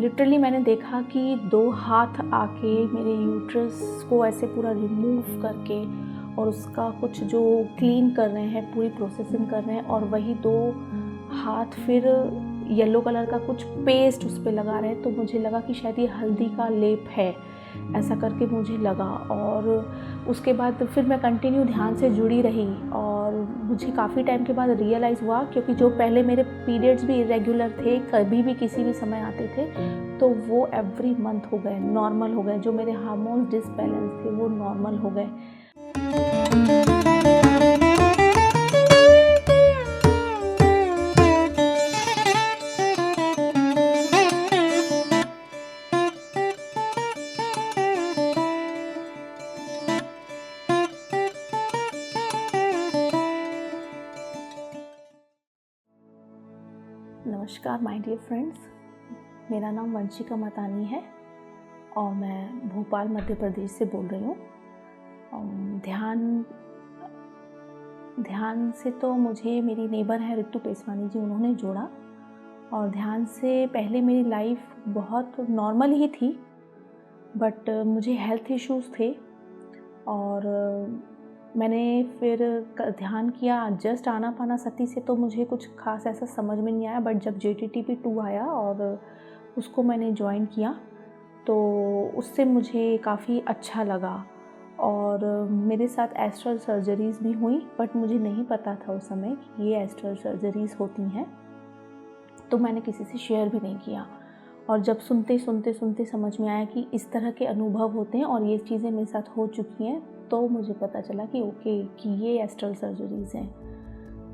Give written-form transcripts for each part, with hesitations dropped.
Literally मैंने देखा कि 2 हाथ आके मेरे यूट्रस को ऐसे पूरा रिमूव करके और उसका कुछ जो क्लीन कर रहे हैं, पूरी प्रोसेसिंग कर रहे हैं, और वही 2 हाथ फिर येलो कलर का कुछ पेस्ट उस पे लगा रहे हैं। तो मुझे लगा कि शायद ये हल्दी का लेप है, ऐसा करके मुझे लगा। और उसके बाद फिर मैं कंटिन्यू ध्यान से जुड़ी रही और मुझे काफ़ी टाइम के बाद रियलाइज़ हुआ, क्योंकि जो पहले मेरे पीरियड्स भी इरेगुलर थे, कभी भी किसी भी समय आते थे, तो वो एवरी मंथ हो गए, नॉर्मल हो गए। जो मेरे हार्मोन्स डिसबैलेंस थे वो नॉर्मल हो गए। नमस्कार माय डियर फ्रेंड्स, मेरा नाम वंशिका मतानी है और मैं भोपाल मध्य प्रदेश से बोल रही हूँ। ध्यान से तो मुझे मेरी नेबर है रितु पेसवानी जी, उन्होंने जोड़ा। और ध्यान से पहले मेरी लाइफ बहुत नॉर्मल ही थी, बट मुझे हेल्थ इश्यूज़ थे और मैंने फिर ध्यान किया। जस्ट आनापानासती से तो मुझे कुछ खास ऐसा समझ में नहीं आया, बट जब JTTP2 आया और उसको मैंने ज्वाइन किया तो उससे मुझे काफ़ी अच्छा लगा। और मेरे साथ एस्ट्रल सर्जरीज़ भी हुई, बट मुझे नहीं पता था उस समय कि ये एस्ट्रल सर्जरीज़ होती हैं, तो मैंने किसी से शेयर भी नहीं किया। और जब सुनते समझ में आया कि इस तरह के अनुभव होते हैं और ये चीज़ें मेरे साथ हो चुकी हैं, तो मुझे पता चला कि ओके, कि ये एस्ट्रल सर्जरीज़ हैं।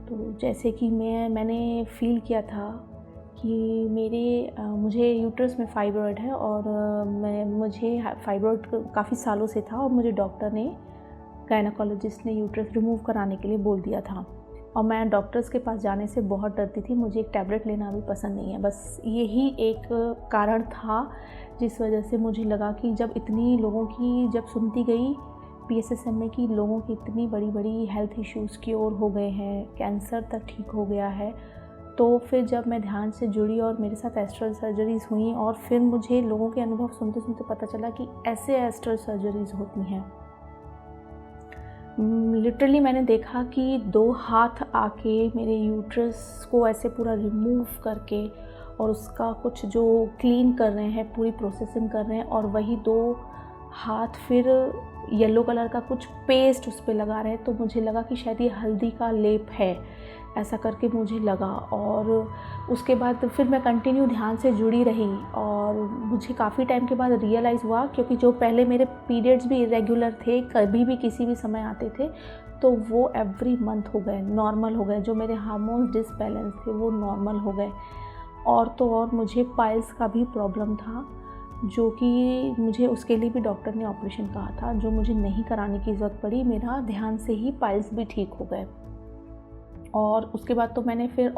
तो जैसे कि मैंने फ़ील किया था कि मुझे यूट्रस में फाइब्रॉइड है और मुझे फाइब्रॉइड काफ़ी सालों से था और मुझे डॉक्टर ने, गायनेकोलॉजिस्ट ने यूट्रस रिमूव कराने के लिए बोल दिया था। और मैं डॉक्टर्स के पास जाने से बहुत डरती थी, मुझे एक टैबलेट लेना भी पसंद नहीं है। बस यही एक कारण था जिस वजह से मुझे लगा कि जब इतनी लोगों की जब सुनती गई PSSM में कि लोगों की इतनी बड़ी हेल्थ इश्यूज़ क्योर हो गए हैं, कैंसर तक ठीक हो गया है, तो फिर जब मैं ध्यान से जुड़ी और मेरे साथ एस्ट्रल सर्जरीज़ हुई और फिर मुझे लोगों के अनुभव सुनते पता चला कि ऐसे एस्ट्रल सर्जरीज़ होती हैं। लिटरली मैंने देखा कि 2 हाथ आके मेरे यूट्रस को ऐसे पूरा रिमूव करके और उसका कुछ जो क्लीन कर रहे हैं, पूरी प्रोसेसिंग कर रहे हैं, और वही 2 हाथ फिर येलो कलर का कुछ पेस्ट उस पे लगा रहे हैं। तो मुझे लगा कि शायद ये हल्दी का लेप है, ऐसा करके मुझे लगा। और उसके बाद फिर मैं कंटिन्यू ध्यान से जुड़ी रही और मुझे काफ़ी टाइम के बाद रियलाइज़ हुआ, क्योंकि जो पहले मेरे पीरियड्स भी इरेगुलर थे, कभी भी किसी भी समय आते थे, तो वो एवरी मंथ हो गए, नॉर्मल हो गए। जो मेरे हार्मोन्स डिसबैलेंस थे वो नॉर्मल हो गए। और तो और मुझे पाइल्स का भी प्रॉब्लम था, जो कि मुझे उसके लिए भी डॉक्टर ने ऑपरेशन कहा था, जो मुझे नहीं कराने की ज़रूरत पड़ी। मेरा ध्यान से ही पाइल्स भी ठीक हो गए। और उसके बाद तो मैंने फिर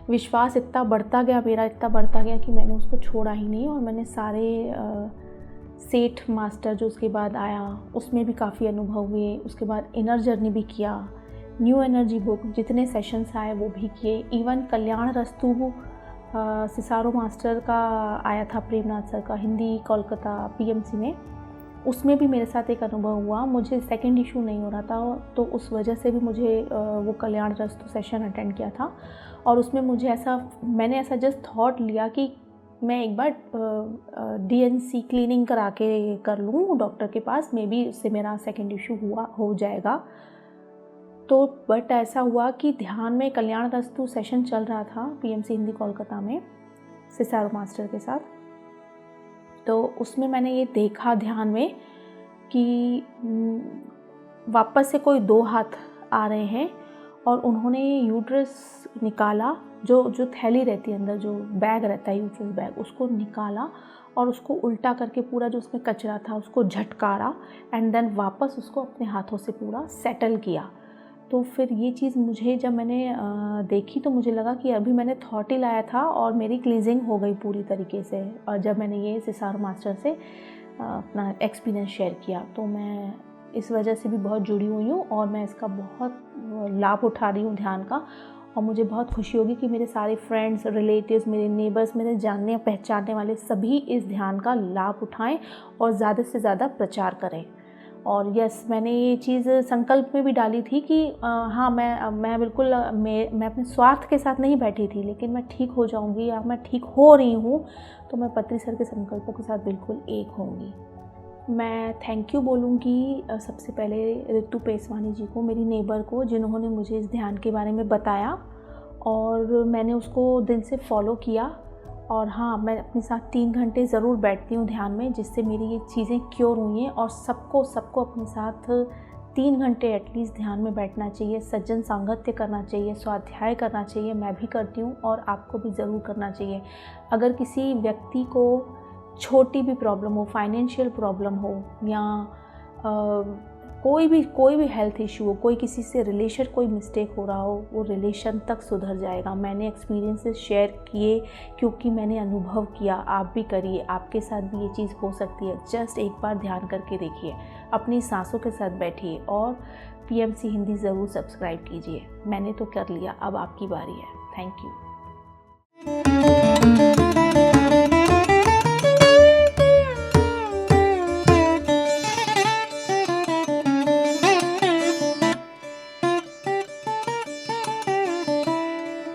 विश्वास इतना बढ़ता गया कि मैंने उसको छोड़ा ही नहीं। और मैंने सारे सेठ मास्टर जो उसके बाद आया, उसमें भी काफ़ी अनुभव हुए। उसके बाद इनर जर्नी भी किया, न्यू एनर्जी बुक, जितने सेशंस आए वो भी किए। इवन कल्याण रस्तु सिसारो मास्टर का आया था, प्रेमनाथ सर का, हिंदी कोलकाता PMC में, उसमें भी मेरे साथ एक अनुभव हुआ। मुझे सेकंड इशू नहीं हो रहा था, तो उस वजह से भी मुझे वो कल्याण रस्तु सेशन अटेंड किया था। और उसमें मैंने ऐसा जस्ट थॉट लिया कि मैं एक बार DNC क्लीनिंग करा के कर लूँ डॉक्टर के पास, मे बी उससे मेरा सेकंड इशू हो जाएगा। तो बट ऐसा हुआ कि ध्यान में कल्याण रस्तु सेशन चल रहा था PMC हिंदी कोलकाता में सिसारो मास्टर के साथ। तो उसमें मैंने ये देखा ध्यान में कि वापस से कोई 2 हाथ आ रहे हैं और उन्होंने यूट्रस निकाला, जो थैली रहती है अंदर, जो बैग रहता है यूट्रस बैग, उसको निकाला और उसको उल्टा करके पूरा जो उसमें कचरा था उसको झटकारा एंड देन वापस उसको अपने हाथों से पूरा सेटल किया। तो फिर ये चीज़ मुझे जब मैंने देखी तो मुझे लगा कि अभी मैंने थॉट ही लाया था और मेरी क्लींजिंग हो गई पूरी तरीके से। और जब मैंने ये सिसारो मास्टर से अपना एक्सपीरियंस शेयर किया, तो मैं इस वजह से भी बहुत जुड़ी हुई हूँ और मैं इसका बहुत लाभ उठा रही हूँ ध्यान का। और मुझे बहुत खुशी होगी कि मेरे सारे फ्रेंड्स, रिलेटिव्स, मेरे नेबर्स, मेरे जानने पहचानने वाले सभी इस ध्यान का लाभ उठाएं और ज़्यादा से ज़्यादा प्रचार करें। और यस, मैंने ये चीज़ संकल्प में भी डाली थी कि हाँ, मैं बिल्कुल मैं अपने स्वार्थ के साथ नहीं बैठी थी, लेकिन मैं ठीक हो जाऊंगी या मैं ठीक हो रही हूँ तो मैं पत्री सर के संकल्पों के साथ बिल्कुल एक होंगी। मैं थैंक यू बोलूँगी सबसे पहले ऋतु पेसवानी जी को, मेरी नेबर को, जिन्होंने मुझे इस ध्यान के बारे में बताया और मैंने उसको दिल से फॉलो किया। और हाँ, मैं अपने साथ 3 घंटे ज़रूर बैठती हूँ ध्यान में, जिससे मेरी ये चीज़ें क्योर हुई हैं। और सबको अपने साथ 3 घंटे एटलीस्ट ध्यान में बैठना चाहिए, सज्जन सांगत्य करना चाहिए, स्वाध्याय करना चाहिए। मैं भी करती हूँ और आपको भी ज़रूर करना चाहिए। अगर किसी व्यक्ति को छोटी भी प्रॉब्लम हो, फाइनेंशियल प्रॉब्लम हो या कोई भी हेल्थ इशू हो, कोई किसी से रिलेशन कोई मिस्टेक हो रहा हो, वो रिलेशन तक सुधर जाएगा। मैंने एक्सपीरियंसेस शेयर किए क्योंकि मैंने अनुभव किया। आप भी करिए, आपके साथ भी ये चीज़ हो सकती है। जस्ट एक बार ध्यान करके देखिए, अपनी सांसों के साथ बैठिए और PMC हिंदी ज़रूर सब्सक्राइब कीजिए। मैंने तो कर लिया, अब आपकी बारी है। Thank you.